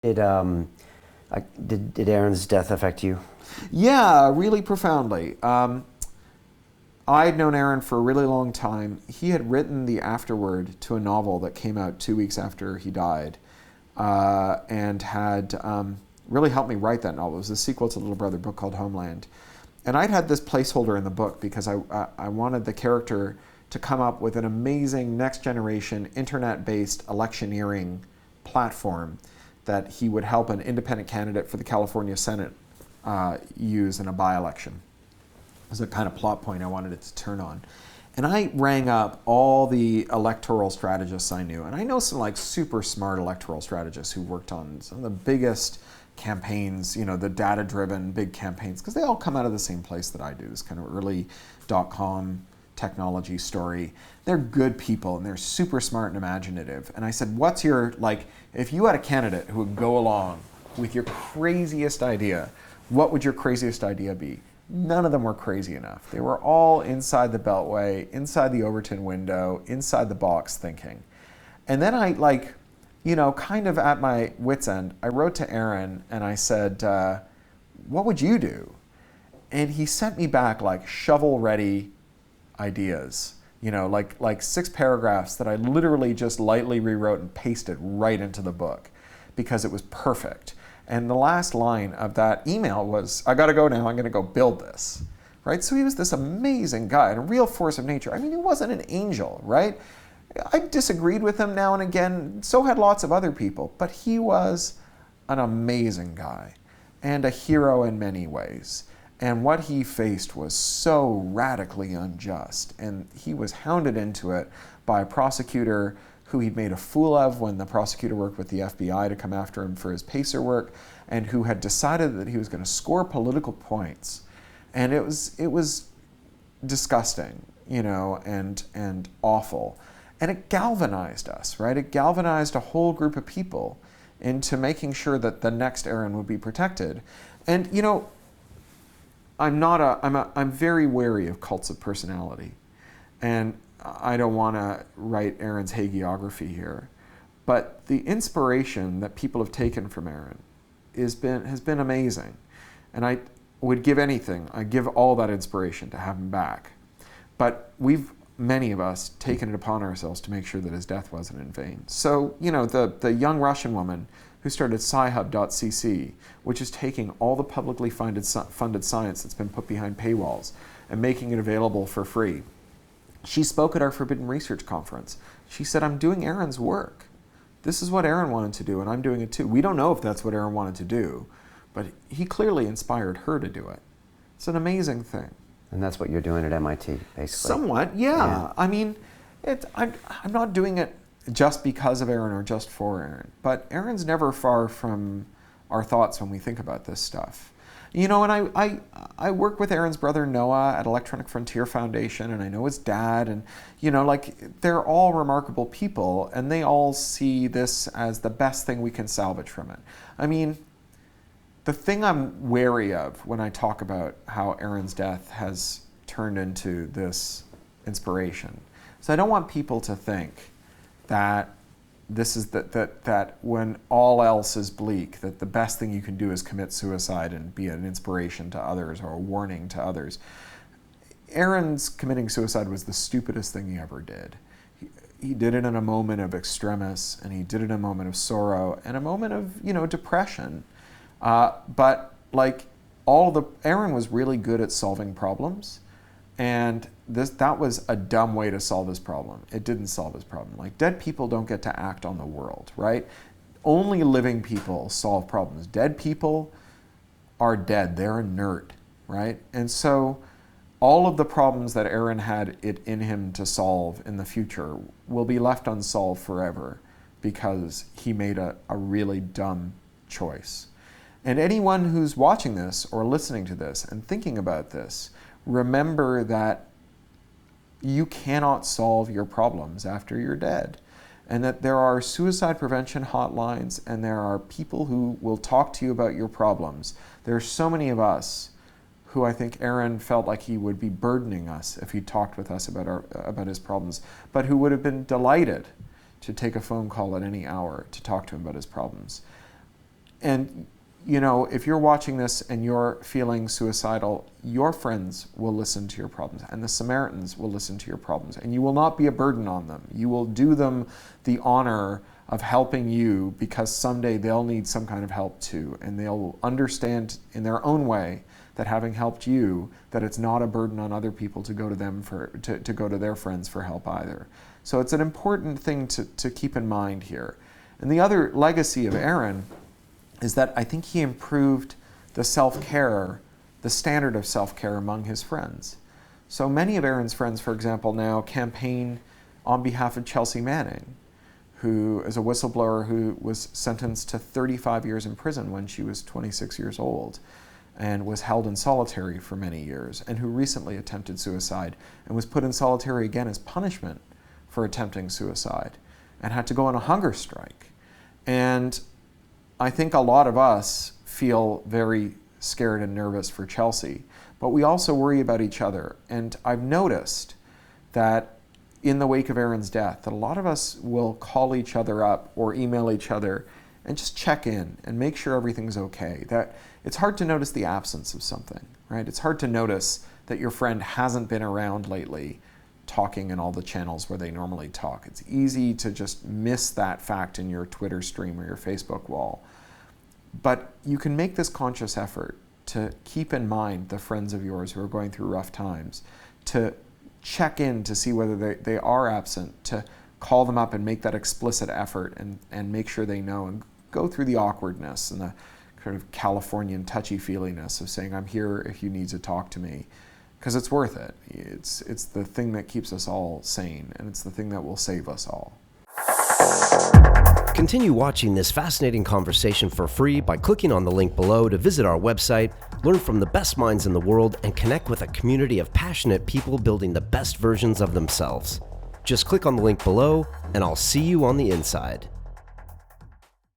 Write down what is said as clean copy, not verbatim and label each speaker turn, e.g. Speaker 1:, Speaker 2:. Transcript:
Speaker 1: Did did Aaron's death affect you?
Speaker 2: Yeah, really profoundly. I'd known Aaron for a really long time. He had written the afterword to a novel that came out 2 weeks after he died, and had really helped me write that novel. It was a sequel to Little Brother, book called Homeland. And I'd had this placeholder in the book because I wanted the character to come up with an amazing next generation internet-based electioneering platform that he would help an independent candidate for the California Senate use in a by-election. It was a kind of plot point I wanted it to turn on. And I rang up all the electoral strategists I knew. And I know some like super smart electoral strategists who worked on some of the biggest campaigns, you know, the data-driven big campaigns, because they all come out of the same place that I do, this kind of early dot-com technology story. They're good people and they're super smart and imaginative. And I said, what's your, like, if you had a candidate who would go along with your craziest idea, what would your craziest idea be? None of them were crazy enough. They were all inside the Beltway, inside the Overton window, inside the box thinking. And then I, like, you know, kind of at my wit's end, I wrote to Aaron and I said, what would you do? And he sent me back like shovel-ready ideas, you know, like 6 paragraphs that I literally just lightly rewrote and pasted right into the book because it was perfect. And the last line of that email was, I gotta go now, I'm gonna go build this, right? So he was this amazing guy and a real force of nature. I mean, he wasn't an angel, right? I disagreed with him now and again, so had lots of other people, but he was an amazing guy and a hero in many ways. And what he faced was so radically unjust, and he was hounded into it by a prosecutor who he'd made a fool of when the prosecutor worked with the FBI to come after him for his PACER work, and who had decided that he was going to score political points. And it was disgusting, you know, and awful. And it galvanized us, right? It galvanized a whole group of people into making sure that the next Aaron would be protected. And, you know, I'm very wary of cults of personality. And I don't want to write Aaron's hagiography here. But the inspiration that people have taken from Aaron has been amazing. And I would give anything, I'd give all that inspiration to have him back. But many of us, taken it upon ourselves to make sure that his death wasn't in vain. So, you know, the young Russian woman who started sci-hub.cc, which is taking all the publicly funded science that's been put behind paywalls and making it available for free. She spoke at our Forbidden Research Conference. She said, I'm doing Aaron's work. This is what Aaron wanted to do, and I'm doing it too. We don't know if that's what Aaron wanted to do, but he clearly inspired her to do it. It's an amazing thing.
Speaker 1: And that's what you're doing at MIT, basically.
Speaker 2: Somewhat, yeah. I mean, I'm not doing it just because of Aaron or just for Aaron, but Aaron's never far from our thoughts when we think about this stuff. You know, and I work with Aaron's brother Noah at Electronic Frontier Foundation, and I know his dad, and, you know, like, they're all remarkable people, and they all see this as the best thing we can salvage from it. I mean, the thing I'm wary of when I talk about how Aaron's death has turned into this inspiration is I don't want people to think that this is that when all else is bleak, that the best thing you can do is commit suicide and be an inspiration to others or a warning to others. Aaron's committing suicide was the stupidest thing he ever did. He did it in a moment of extremis, and he did it in a moment of sorrow and a moment of, you know, depression. But like Aaron was really good at solving problems, and that was a dumb way to solve his problem. It didn't solve his problem. Like, dead people don't get to act on the world, right? Only living people solve problems. Dead people are dead. They're inert, right? And so all of the problems that Aaron had it in him to solve in the future will be left unsolved forever because he made a really dumb choice. And anyone who's watching this or listening to this and thinking about this, remember that you cannot solve your problems after you're dead, and that there are suicide prevention hotlines, and there are people who will talk to you about your problems. There are so many of us who I think Aaron felt like he would be burdening us if he talked with us about his problems, but who would have been delighted to take a phone call at any hour to talk to him about his problems. And if you're watching this and you're feeling suicidal, your friends will listen to your problems, and the Samaritans will listen to your problems, and you will not be a burden on them. You will do them the honor of helping you, because someday they'll need some kind of help too, and they'll understand in their own way that having helped you, that it's not a burden on other people to go to them to go to their friends for help either. So it's an important thing to keep in mind here. And the other legacy of Aaron is that I think he improved the self-care, the standard of self-care among his friends. So many of Aaron's friends, for example, now campaign on behalf of Chelsea Manning, who is a whistleblower who was sentenced to 35 years in prison when she was 26 years old and was held in solitary for many years, and who recently attempted suicide and was put in solitary again as punishment for attempting suicide and had to go on a hunger strike. And I think a lot of us feel very scared and nervous for Chelsea, but we also worry about each other. And I've noticed that in the wake of Aaron's death, that a lot of us will call each other up or email each other and just check in and make sure everything's okay. That it's hard to notice the absence of something, right? It's hard to notice that your friend hasn't been around lately talking in all the channels where they normally talk. It's easy to just miss that fact in your Twitter stream or your Facebook wall. But you can make this conscious effort to keep in mind the friends of yours who are going through rough times, to check in to see whether they are absent, to call them up and make that explicit effort and make sure they know, and go through the awkwardness and the kind of Californian touchy-feeliness of saying, I'm here if you need to talk to me, because it's worth it. It's the thing that keeps us all sane, and it's the thing that will save us all.
Speaker 1: Continue watching this fascinating conversation for free by clicking on the link below to visit our website, learn from the best minds in the world, and connect with a community of passionate people building the best versions of themselves. Just click on the link below, and I'll see you on the inside.